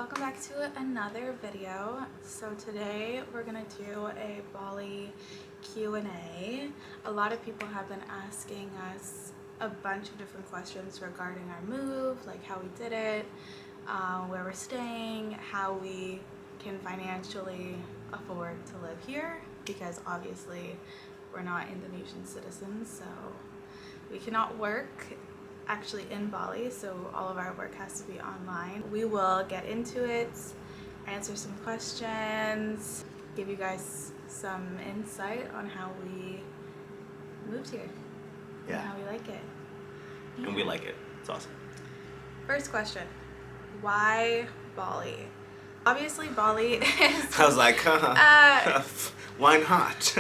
welcome back to another video. So today we're gonna do a Bali Q&A. A lot of people have been asking us a bunch of different questions regarding our move, like how we did it, where we're staying, how we can financially afford to live here, because obviously we're not Indonesian citizens, so we cannot work actually in Bali, so all of our work has to be online. We will get into it, answer some questions, give you guys some insight on how we moved here and how we like it. Yeah. And we like it. It's awesome. First question, why Bali? Obviously Bali is... I was like, why not?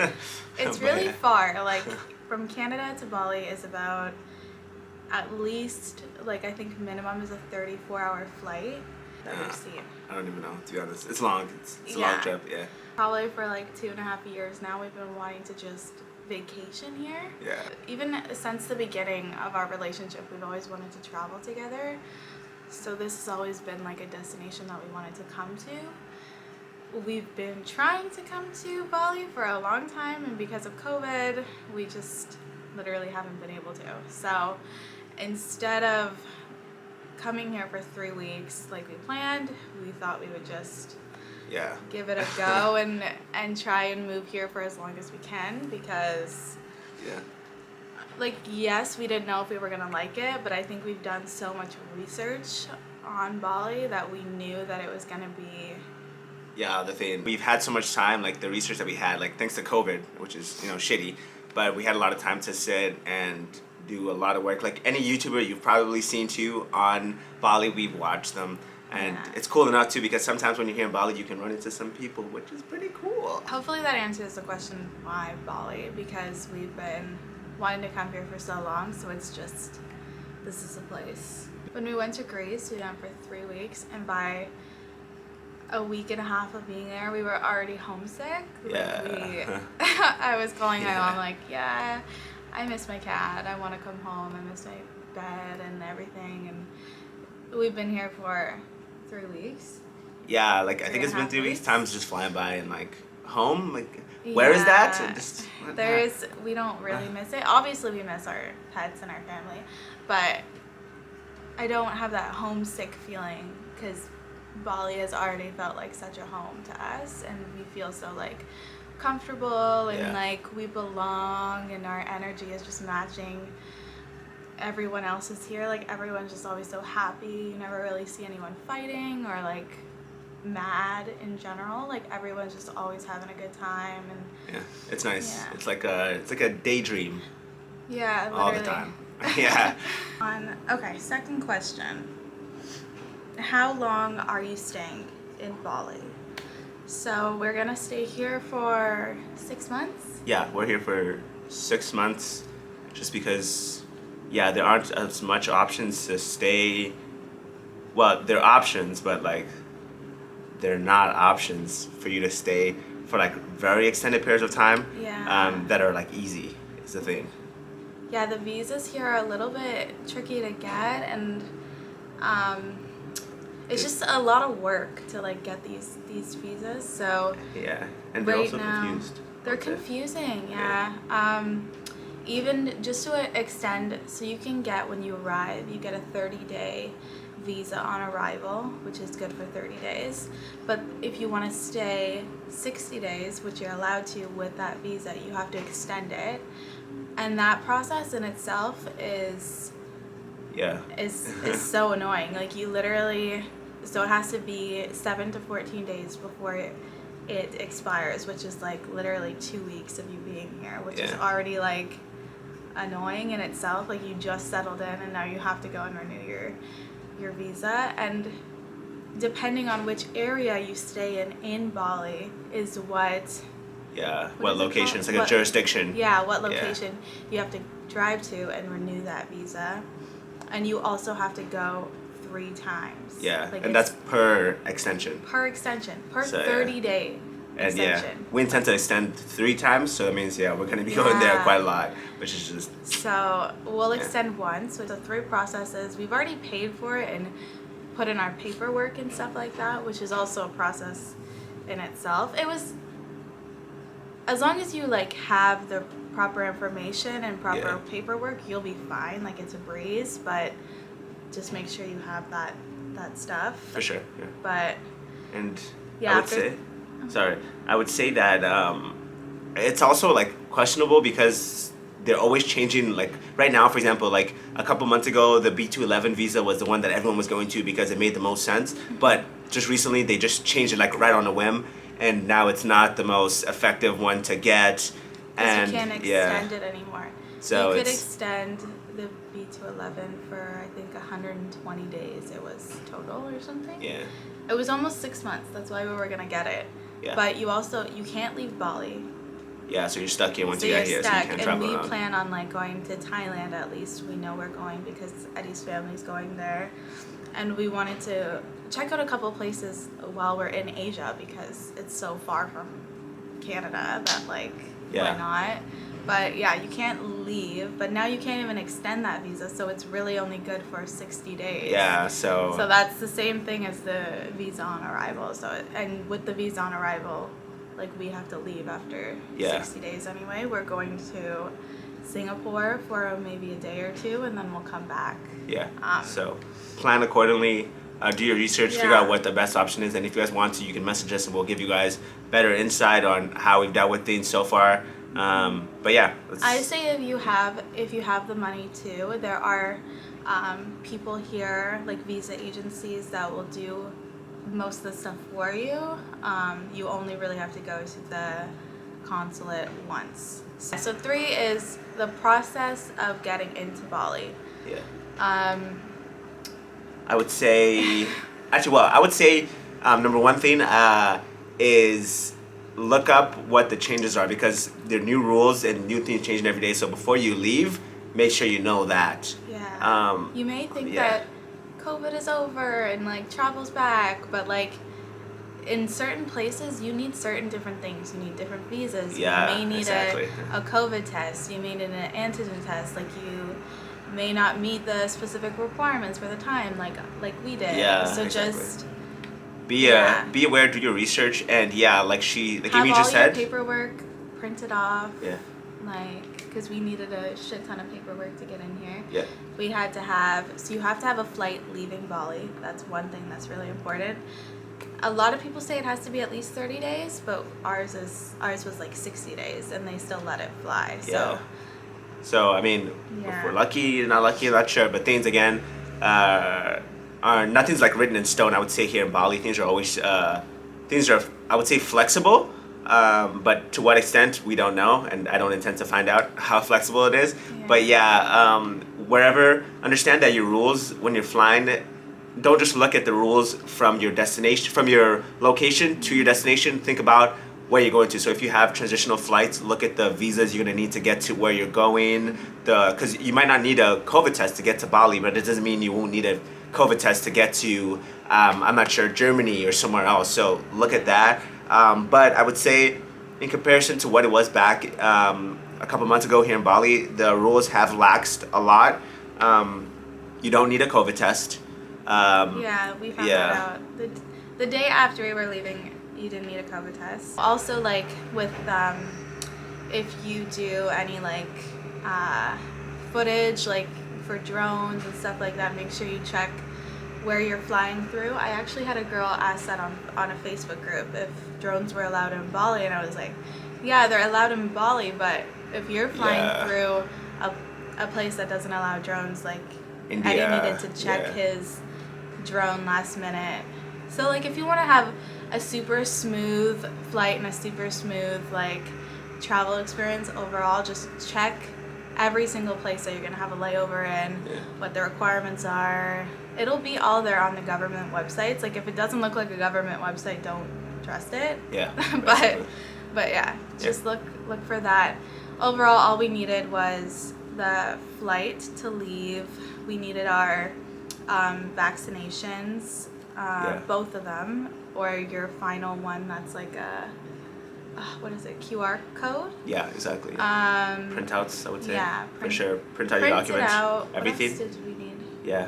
It's really far. Like from Canada to Bali is about at least, like, I think minimum is a 34-hour flight that we've seen. I don't even know, to be honest. It's long. It's a long trip, yeah. Probably for like 2.5 years now we've been wanting to just vacation here. Yeah. Even since the beginning of our relationship, we've always wanted to travel together. So this has always been like a destination that we wanted to come to. We've been trying to come to Bali for a long time, and because of COVID, we just literally haven't been able to. So instead of coming here for 3 weeks like we planned, we thought we would just give it a go and try and move here for as long as we can, because like, yes, we didn't know if we were gonna like it, but I think we've done so much research on Bali that we knew that it was gonna be the thing. We've had so much time, like the research that we had, like thanks to COVID, which is, shitty, but we had a lot of time to sit and do a lot of work. Like any YouTuber you've probably seen too on Bali, we've watched them, and it's cool enough too, because sometimes when you're here in Bali you can run into some people, which is pretty cool. Hopefully that answers the question why Bali, because we've been wanting to come here for so long, so it's just, this is the place. When we went to Greece, we went for 3 weeks, and by a week and a half of being there, we were already homesick. I was calling my mom like, I miss my cat, I want to come home, I miss my bed and everything, and we've been here for 3 weeks. Yeah, like I think it's been 3 weeks. Time's just flying by, and like home, like where is that? We don't really miss it. Obviously we miss our pets and our family, but I don't have that homesick feeling, because Bali has already felt like such a home to us, and we feel so like comfortable and like we belong, and our energy is just matching everyone else's here. Like everyone's just always so happy. You never really see anyone fighting or like mad in general. Like everyone's just always having a good time, and it's nice. It's like a daydream. Yeah, literally. All the time. Yeah. Okay, second question. How long are you staying in Bali? So we're gonna stay here for 6 months? Yeah, we're here for 6 months, just because, there aren't as much options to stay. Well, there are options, but like, they're not options for you to stay for like very extended periods of time. That are like easy, is the thing. Yeah, the visas here are a little bit tricky to get, and it's just a lot of work to like get these visas. So and they're also confused. They're confusing, even just to extend, so you can get, when you arrive, you get a 30-day visa on arrival, which is good for 30 days. But if you want to stay 60 days, which you're allowed to with that visa, you have to extend it. And that process in itself is so annoying. Like you literally, so it has to be 7 to 14 days before it expires, which is like literally 2 weeks of you being here, which is already like annoying in itself. Like you just settled in, and now you have to go and renew your visa. And depending on which area you stay in Bali is what location. It's like a jurisdiction. What location you have to drive to and renew that visa. And you also have to go 3 times. Like, and that's per extension. Per 30-day extension. We intend to extend 3 times, so that means we're going to be going there quite a lot, which is just... So we'll extend once, so it's 3 processes. We've already paid for it, and put in our paperwork and stuff like that, which is also a process in itself. It was, as long as you like have the proper information and proper paperwork, you'll be fine. Like it's a breeze, but just make sure you have that stuff. For sure. Yeah. But and yeah, I would say that it's also like questionable because they're always changing. Like right now, for example, like a couple months ago, the B211 visa was the one that everyone was going to because it made the most sense. But just recently, they just changed it like right on a whim, and now it's not the most effective one to get. And you can't extend it anymore. So you could extend the B211 for I think 120 days. It was total or something. Yeah. It was almost 6 months. That's why we were gonna get it. Yeah. But you can't leave Bali. Yeah, so you're stuck here once you get here, so you can't travel around. And we plan on like going to Thailand at least. We know we're going because Eddie's family's going there, and we wanted to check out a couple places while we're in Asia because it's so far from Canada that like why not? But yeah, you can't leave. But now you can't even extend that visa, so it's really only good for 60 days. Yeah, so that's the same thing as the visa on arrival. And with the visa on arrival, like we have to leave after 60 days anyway. We're going to Singapore for maybe a day or two, and then we'll come back. Yeah. So plan accordingly. Do your research, figure out what the best option is, and if you guys want to, you can message us, and we'll give you guys better insight on how we've dealt with things so far. But yeah, I say if you have the money too, there are people here like visa agencies that will do most of the stuff for you. You only really have to go to the consulate once. So 3 is the process of getting into Bali. Yeah. I would say, number one thing is look up what the changes are because there are new rules and new things changing every day. So before you leave, make sure you know that. Yeah. You may think that COVID is over and like travel's back, but like in certain places you need certain different things. You need different visas. Yeah, you may need a COVID test. You may need an antigen test. Like you may not meet the specific requirements for the time like we did. Yeah, so exactly. Just be aware, do your research, and like Amy just said, have all your paperwork printed off. Yeah. Like, because we needed a shit ton of paperwork to get in here. Yeah. We had to have, so you have to have a flight leaving Bali. That's one thing that's really important. A lot of people say it has to be at least 30 days, but ours was like 60 days, and they still let it fly. Yeah. So I mean, if we're lucky, not lucky, I'm not sure. But things again, nothing's like written in stone. I would say here in Bali, things are always I would say flexible. But to what extent we don't know, and I don't intend to find out how flexible it is. Yeah. But wherever, understand that your rules when you're flying, don't just look at the rules from your destination, from your location to your destination. Think about where you're going to. So if you have transitional flights, look at the visas you're gonna need to get to where you're going. Because you might not need a COVID test to get to Bali, but it doesn't mean you won't need a COVID test to get to, I'm not sure, Germany or somewhere else. So look at that. But I would say, in comparison to what it was back a couple months ago here in Bali, the rules have laxed a lot. You don't need a COVID test. We found that out. The day after we were leaving, you didn't need a COVID test. Also, like with if you do any like footage, like for drones and stuff like that, make sure you check where you're flying through. I actually had a girl ask that on a Facebook group if drones were allowed in Bali, and I was like, yeah, they're allowed in Bali, but if you're flying through a place that doesn't allow drones, like India, Eddie needed to check his drone last minute. So like if you want to have a super smooth flight and a super smooth like travel experience overall, just check every single place that you're going to have a layover in, what the requirements are. It'll be all there on the government websites. Like if it doesn't look like a government website, don't trust it. Yeah. but yeah, just look for that. Overall, all we needed was the flight to leave. We needed our vaccinations, both of them, or your final one that's like a what is it, QR code? Yeah, exactly. Printouts, I would say. Yeah, for sure. Print out your documents. Out. Everything. What else did we need? Yeah.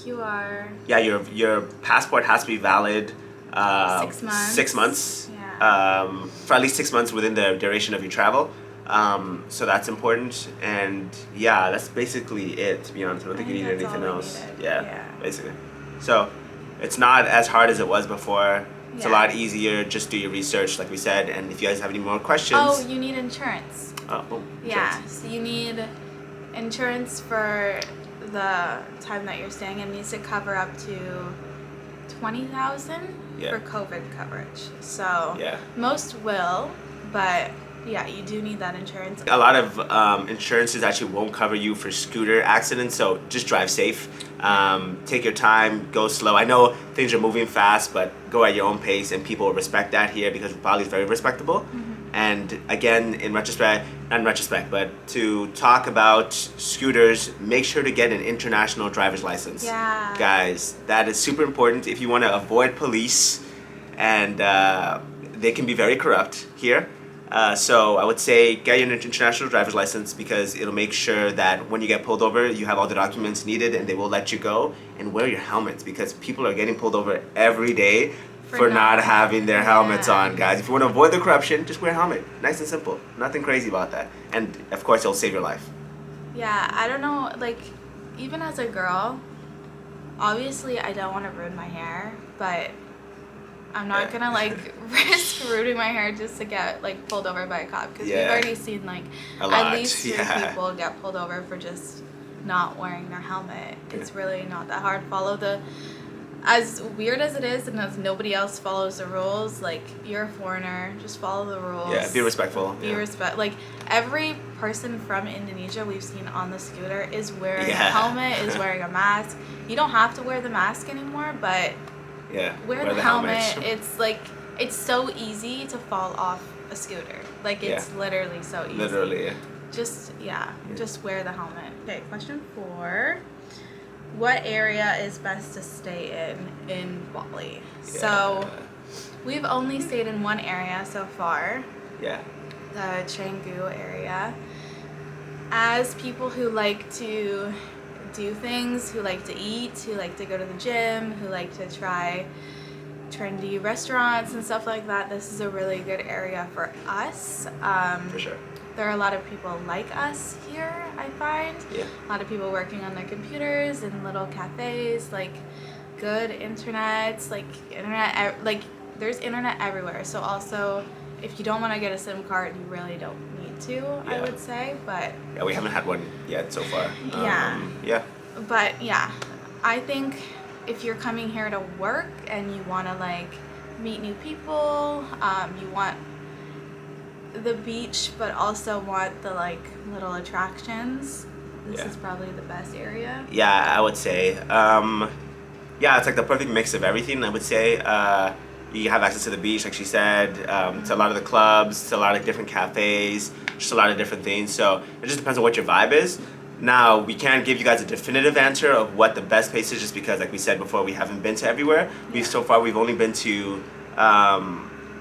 QR. Yeah, your passport has to be valid 6 months. 6 months. Yeah. For at least 6 months within the duration of your travel. So that's important, and yeah, that's basically it. To be honest, I don't think you need that's anything all we else. needed. Yeah, Yeah. basically. So it's not as hard as it was before. It's a Yeah. lot easier. Just do your research, like we said, and if you guys have any more questions. Oh, you need insurance. Oh, Yeah, insurance. so you need insurance for the time that you're staying. It needs to cover up to 20,000 Yeah. for COVID coverage. So Yeah. most will, but yeah, you do need that insurance. A lot of insurances actually won't cover you for scooter accidents, so just drive safe. Take your time, go slow. I know things are moving fast, but go at your own pace, and people respect that here because Bali is very respectable. And again, not in retrospect, but to talk about scooters, make sure to get an international driver's license. Yeah. Guys, that is super important if you want to avoid police, and they can be very corrupt here. So I would say get your international driver's license because it'll make sure that when you get pulled over, you have all the documents needed and they will let you go. And wear your helmets because people are getting pulled over every day for not having their helmets on, guys. If you want to avoid the corruption, just wear a helmet. Nice and simple. Nothing crazy about that. And of course, it'll save your life. Yeah, I don't know, like, even as a girl, obviously I don't want to ruin my hair, but I'm not gonna like risk ruining my hair just to get like pulled over by a cop because we've already seen like at least 3 people get pulled over for just not wearing their helmet. It's really not that hard. Follow the, as weird as it is and as nobody else follows the rules, like you're a foreigner, just follow the rules. Yeah, be respectful. Like every person from Indonesia we've seen on the scooter is wearing a helmet, is wearing a mask. You don't have to wear the mask anymore, but wear the helmet. It's like, it's so easy to fall off a scooter. Like it's literally so easy. Literally, yeah. Just wear the helmet. Okay, question 4. What area is best to stay in Bali? Yeah. So we've only stayed in one area so far. Yeah. The Canggu area. As people who like to do things, who like to eat, who like to go to the gym, who like to try trendy restaurants and stuff like that, this is a really good area for us. For sure. There are a lot of people like us here, I find. Yeah. A lot of people working on their computers in little cafes, like good internets, like there's internet everywhere. So also, if you don't want to get a SIM card, you really don't need to, I would say, but... Yeah, we haven't had one yet so far. Yeah. But yeah, I think if you're coming here to work and you want to like meet new people, you want the beach but also want the like little attractions, this is probably the best area. Yeah, I would say. It's like the perfect mix of everything, I would say. You have access to the beach, like she said, to a lot of the clubs, to a lot of different cafes, just a lot of different things. So it just depends on what your vibe is. Now, we can't give you guys a definitive answer of what the best place is just because, like we said before, we haven't been to everywhere. So far, we've only been to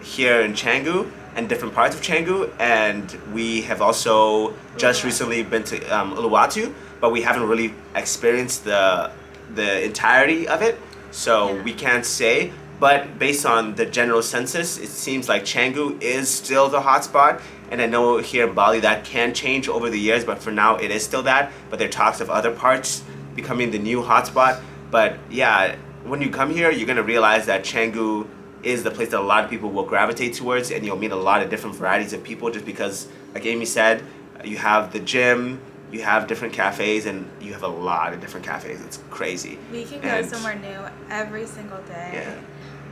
here in Canggu and different parts of Canggu, and we have also just recently been to Uluwatu, but we haven't really experienced the entirety of it, so we can't say. But based on the general census, it seems like Canggu is still the hotspot. And I know here in Bali that can change over the years, but for now it is still that. But there are talks of other parts becoming the new hotspot. But yeah, when you come here, you're gonna realize that Canggu is the place that a lot of people will gravitate towards, and you'll meet a lot of different varieties of people just because, like Amy said, you have the gym, you have different cafes, and you have a lot of different cafes. It's crazy. We can go somewhere new every single day. Yeah.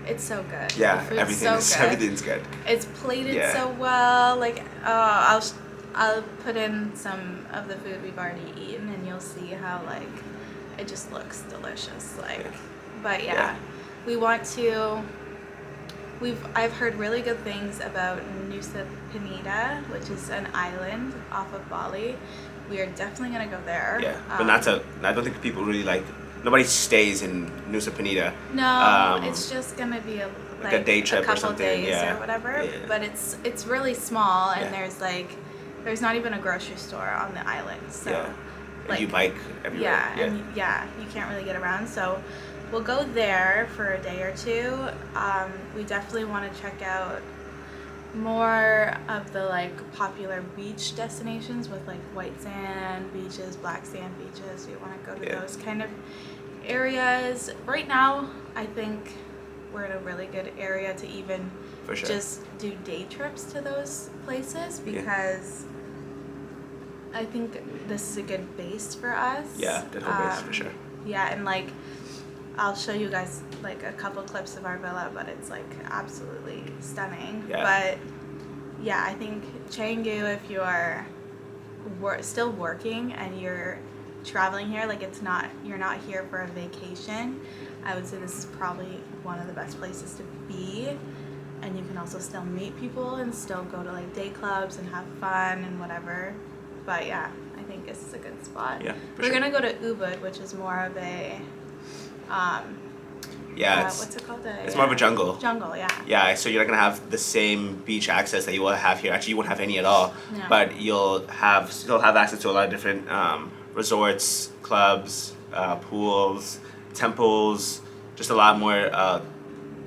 It's so good. Yeah, the food's so good. Everything's good. It's plated so well. Like, I'll put in some of the food we've already eaten, and you'll see how like it just looks delicious. Like, but we want to. I've heard really good things about Nusa Penida, which is an island off of Bali. We are definitely gonna go there. Yeah, but I don't think people really like. Nobody stays in Nusa Penida. No, it's just gonna be like a day trip or something. A couple days or whatever. Yeah. But it's really small, and there's not even a grocery store on the island. So Like, you bike everywhere. Yeah, and you can't really get around. So we'll go there for a day or two. We definitely want to check out more of the like popular beach destinations with like white sand beaches, black sand beaches. We want to go to those kind of areas. Right now, I think we're in a really good area to even just do day trips to those places because I think this is a good base for us. Yeah, good home base for sure. Yeah, and like I'll show you guys like a couple clips of our villa, but it's like absolutely stunning. Yeah. But yeah, I think Canggu, if you're still working and you're traveling here, like you're not here for a vacation, I would say this is probably one of the best places to be. And you can also still meet people and still go to like day clubs and have fun and whatever. But yeah, I think this is a good spot. Yeah, we're gonna go to Ubud, which is more of a what's it called? It's more of a jungle. Jungle, yeah. Yeah, so you're not gonna have the same beach access that you will have here. Actually, you won't have any at all. Yeah. But you'll still have access to a lot of different resorts, clubs, pools, temples. Just a lot more.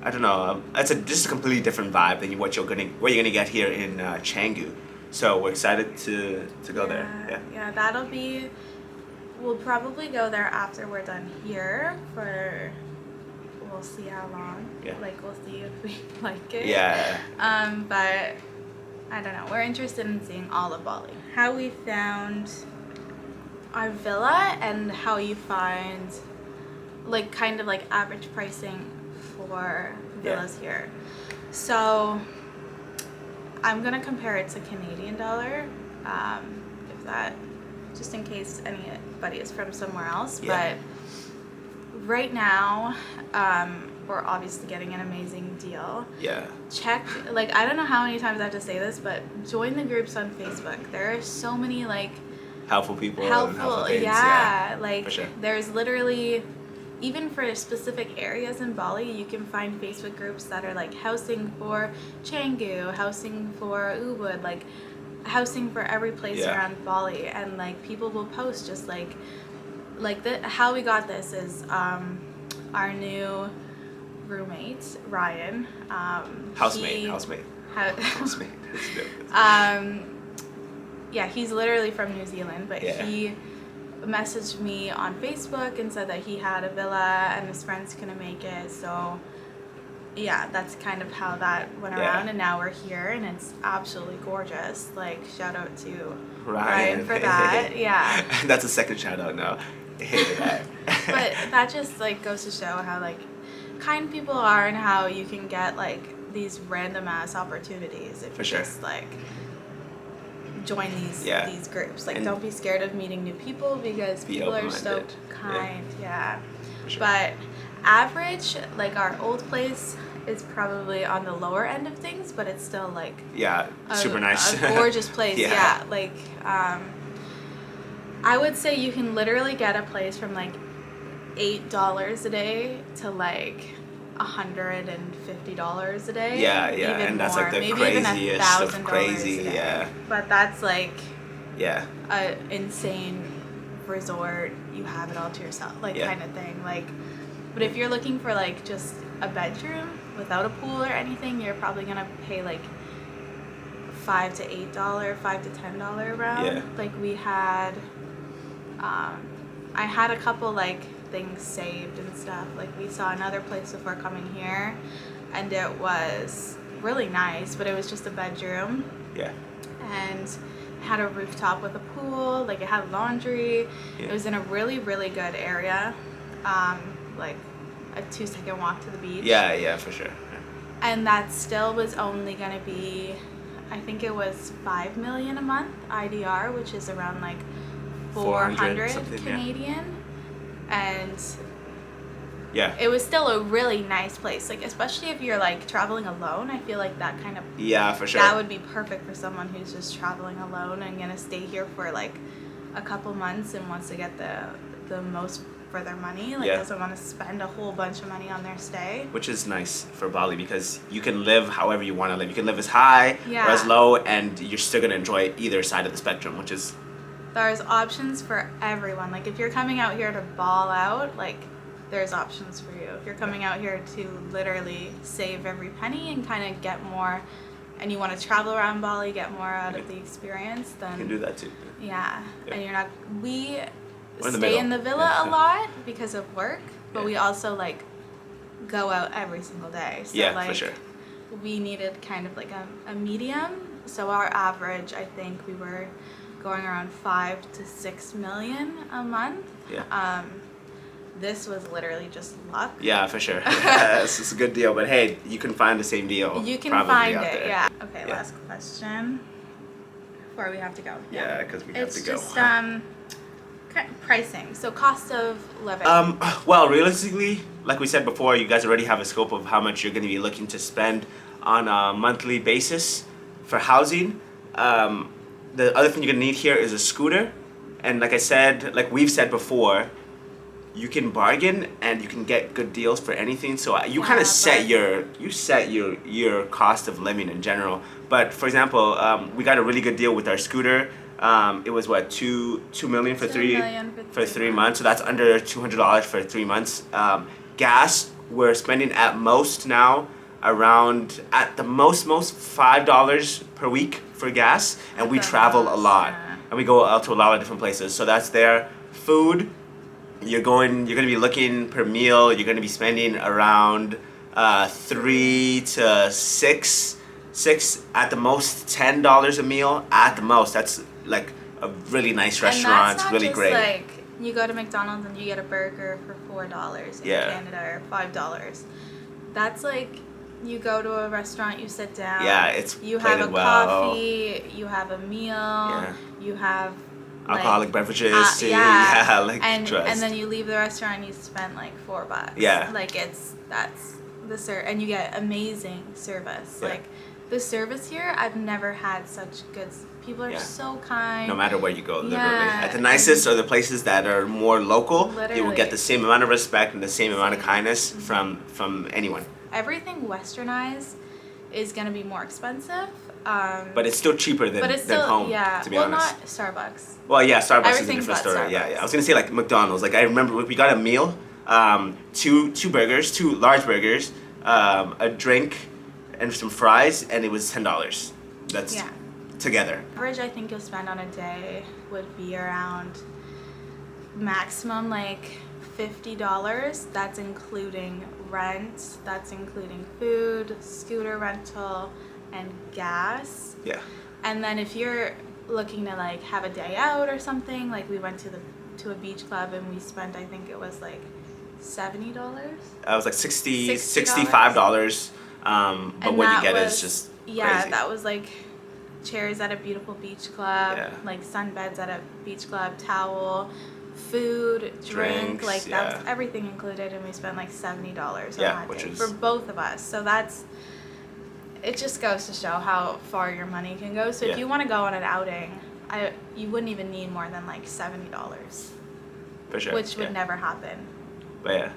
I don't know. It's just a completely different vibe than what you're gonna get here in Canggu. So we're excited to go there. Yeah, that'll be. We'll probably go there after we're done here for. We'll see how long. Yeah. Like we'll see if we like it. Yeah. But I don't know. We're interested in seeing all of Bali. How we found our villa and how you find like kind of like average pricing for villas here. So I'm gonna compare it to Canadian dollar, if that, just in case anybody is from somewhere else. Yeah. But right now, we're obviously getting an amazing deal. Yeah. Check, like, I don't know how many times I have to say this, but join the groups on Facebook. There are so many like helpful people. Helpful things. Like for sure. There's literally. Even for specific areas in Bali, you can find Facebook groups that are like housing for Canggu, housing for Ubud, like housing for every place around Bali, and like people will post just like how we got this is our new roommate Ryan, housemate. Yeah, he's literally from New Zealand, but he messaged me on Facebook and said that he had a villa and his friends couldn't make it. So yeah, that's kind of how that went around, and now we're here and it's absolutely gorgeous. Like, shout out to Ryan for that. Yeah. That's a second shout out now. But that just like goes to show how like kind people are and how you can get like these random ass opportunities if you just like join these groups. Like, and don't be scared of meeting new people because people are so kind. Yeah. Sure. But average, like our old place is probably on the lower end of things, but it's still like super nice, a gorgeous place. Like I would say you can literally get a place from like $8 a day to like $150 a day. Even and that's more. Like the maybe craziest of crazy. But that's like a insane resort. You have it all to yourself, like kind of thing. Like, but if you're looking for like just a bedroom without a pool or anything, you're probably gonna pay like $5 to $8, $5 to $10 around. Like we had, I had a couple like things saved and stuff. Like we saw another place before coming here and it was really nice, but it was just a bedroom and had a rooftop with a pool. Like it had laundry. It was in a really good area, like a 2-second walk to the beach. For sure. And that still was only gonna be, I think it was $5 million a month IDR, which is around like 400 Canadian. And it was still a really nice place, like especially if you're like traveling alone. I feel like that kind of for sure, that would be perfect for someone who's just traveling alone and gonna stay here for like a couple months and wants to get the most for their money, like doesn't want to spend a whole bunch of money on their stay, which is nice for Bali because you can live however you want to live. You can live as high or as low and you're still gonna enjoy either side of the spectrum, which is there's options for everyone. Like if you're coming out here to ball out, like there's options for you. If you're coming out here to literally save every penny and kind of get more, and you want to travel around Bali, get more out of the experience, then You can do that too. yeah. And you're not. We We're in the stay middle. in the villa a lot because of work, but Yeah. we also like go out every single day. So Yeah, like for sure. we needed kind of like a medium. So our average, I think we were going around 5 to 6 million a month. Yeah. This was literally just luck. Yeah, for sure. Yes, it's a good deal. But hey, you can find the same deal. You can probably find out it, there. yeah. Okay, Yeah. last question before we have to go. Yeah, because we have It's to go. just pricing. So cost of living. Well, realistically, like we said before, you guys already have a scope of how much you're going to be looking to spend on a monthly basis for housing. The other thing you're going to need here is a scooter. And like I said, like we've said before, you can bargain and you can get good deals for anything. So you kind Yeah, of set but- your cost of living in general. But for example, we got a really good deal with our scooter. It was what, 2 million for 2 three million for 3 months. So that's under $200 for 3 months. Gas, we're spending at most now around at the most $5 per week for gas, and At we the travel a most, lot, yeah. and we go out to a lot of different places. So that's there. Food, you're gonna be looking per meal. You're gonna be spending around 3 to 6 at the most $10 a meal at the most. That's like a really nice restaurant. And that's It's not really just great. like you go to McDonald's and you get a burger for $4 in Yeah. Canada or $5. That's like you go to a restaurant, you sit down. Yeah, it's you have a plated well. coffee, you have a meal, you have like, Alcoholic beverages too. yeah. Yeah, like and trust. then you leave the restaurant and you spend like $4. Yeah. Like that's the and you get amazing service. Yeah. Like the service here, I've never had such good. People are Yeah. so kind. No matter where you go, literally. Yeah, At the nicest or the places that are more local, you will Literally. get the same amount of respect and the same amount of Same. kindness from anyone. Everything westernized is gonna be more expensive. But it's still cheaper than, But it's still home, yeah. to be well, honest. not Starbucks. Well, yeah, Starbucks is a Everything different but story. Yeah, Starbucks. yeah. I was gonna say like McDonald's. Like I remember we got a meal, two burgers, 2 large burgers, a drink, and some fries, and it was $10. That's Yeah. together. Average I think you'll spend on a day would be around maximum like $50. That's including rent. That's including food, scooter rental, and gas. Yeah. And then if you're looking to like have a day out or something, like we went to a beach club and we spent, I think it was like $70. I was like $60, $60. $65. But And what you that get was, is just yeah, crazy. that was like chairs at a beautiful beach club, Yeah. like sunbeds at a beach club, towel, food, drink, Drinks, like that was yeah. everything included, and we spent like $70 on Yeah, that which day is- for both of us. So that's it. Just goes to show how far your money can go. So Yeah. if you want to go on an outing, you wouldn't even need more than like $70, For sure. which would yeah. never happen. But yeah.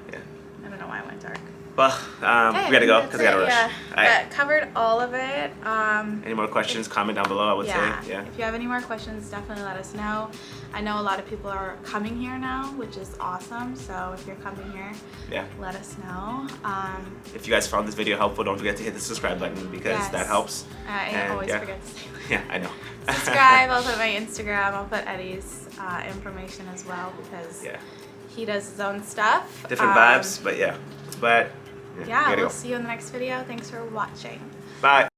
I don't know why I went dark. Well, Okay, we gotta go that's because we gotta it, rush. yeah. All right. But covered all of it. Any more questions? Comment down below. I would Yeah. say. Yeah. If you have any more questions, definitely let us know. I know a lot of people are coming here now, which is awesome. So if you're coming here, Yeah. let us know. If you guys found this video helpful, don't forget to hit the subscribe button because Yes. that helps. I And, always yeah. forget to say that. Yeah, I know. Subscribe. I'll put my Instagram. I'll put Eddie's information as well because Yeah. he does his own stuff. Different vibes, but yeah. But Yeah, we gotta we'll go. see you in the next video. Thanks for watching. Bye.